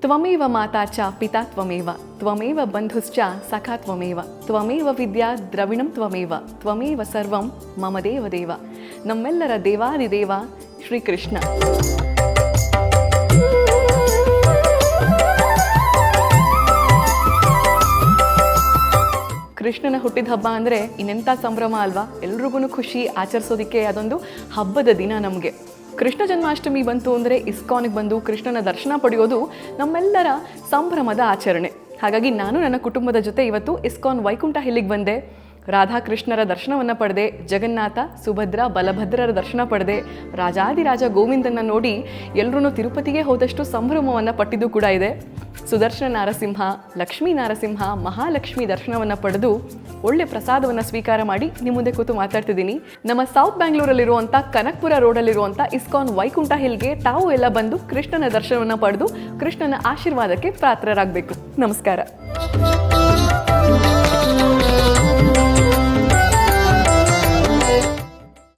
ತ್ವಮೇವ ಮಾತಾ ಚ ಪಿತಾ ತ್ವಮೇವ ತ್ವಮೇವ ಬಂಧುಶ್ಚ ಸಖಾ ತ್ವಮೇವ ತ್ವಮೇವ ವಿದ್ಯಾ ದ್ರವಿಣಂ ತ್ವಮೇವ ತ್ವಮೇವ ಸರ್ವಂ ಮಮ ದೇವ ದೇವ. ನಮ್ಮೆಲ್ಲರ ದೇವಾದಿದೇವ ಶ್ರೀಕೃಷ್ಣ. ಕೃಷ್ಣನ ಹುಟ್ಟಿದ ಹಬ್ಬ ಅಂದರೆ ಇನ್ನೆಂಥ ಸಂಭ್ರಮ ಅಲ್ವಾ. ಎಲ್ರಿಗೂ ಖುಷಿ ಆಚರಿಸೋದಕ್ಕೆ ಅದೊಂದು ಹಬ್ಬದ ದಿನ. ನಮಗೆ ಕೃಷ್ಣ ಜನ್ಮಾಷ್ಟಮಿ ಬಂತು ಅಂದರೆ ಇಸ್ಕಾನ್ಗೆ ಬಂದು ಕೃಷ್ಣನ ದರ್ಶನ ಪಡೆಯೋದು ನಮ್ಮೆಲ್ಲರ ಸಂಭ್ರಮದ ಆಚರಣೆ. ಹಾಗಾಗಿ ನಾನು ನನ್ನ ಕುಟುಂಬದ ಜೊತೆ ಇವತ್ತು ಇಸ್ಕಾನ್ ವೈಕುಂಠ ಹಿಲ್ಲಿಗೆ ಬಂದೆ. ರಾಧಾಕೃಷ್ಣರ ದರ್ಶನವನ್ನು ಪಡೆದೆ, ಜಗನ್ನಾಥ ಸುಭದ್ರ ಬಲಭದ್ರರ ದರ್ಶನ ಪಡೆದೆ, ರಾಜಾದಿರಾಜ ಗೋವಿಂದನ ನೋಡಿ ಎಲ್ಲರೂ ತಿರುಪತಿಗೆ ಹೋದಷ್ಟು ಸಂಭ್ರಮವನ್ನು ಪಟ್ಟಿದ್ದು ಕೂಡ ಇದೆ. ಸುದರ್ಶನ ನಾರಸಿಂಹ, ಲಕ್ಷ್ಮೀ ನಾರಸಿಂಹ, ಮಹಾಲಕ್ಷ್ಮಿ ದರ್ಶನವನ್ನು ಪಡೆದು ಒಳ್ಳೆ ಪ್ರಸಾದವನ್ನು ಸ್ವೀಕಾರ ಮಾಡಿ ನಿಮ್ಮ ಮುಂದೆ ಕೂತು ಮಾತಾಡ್ತಿದ್ದೀನಿ. ನಮ್ಮ ಸೌತ್ ಬ್ಯಾಂಗ್ಳೂರಲ್ಲಿರುವಂಥ ಕನಕ್ಪುರ ರೋಡಲ್ಲಿರುವಂಥ ಇಸ್ಕಾನ್ ವೈಕುಂಠ ಹಿಲ್ಗೆ ತಾವು ಎಲ್ಲ ಬಂದು ಕೃಷ್ಣನ ದರ್ಶನವನ್ನು ಪಡೆದು ಕೃಷ್ಣನ ಆಶೀರ್ವಾದಕ್ಕೆ ಪಾತ್ರರಾಗಬೇಕು. ನಮಸ್ಕಾರ.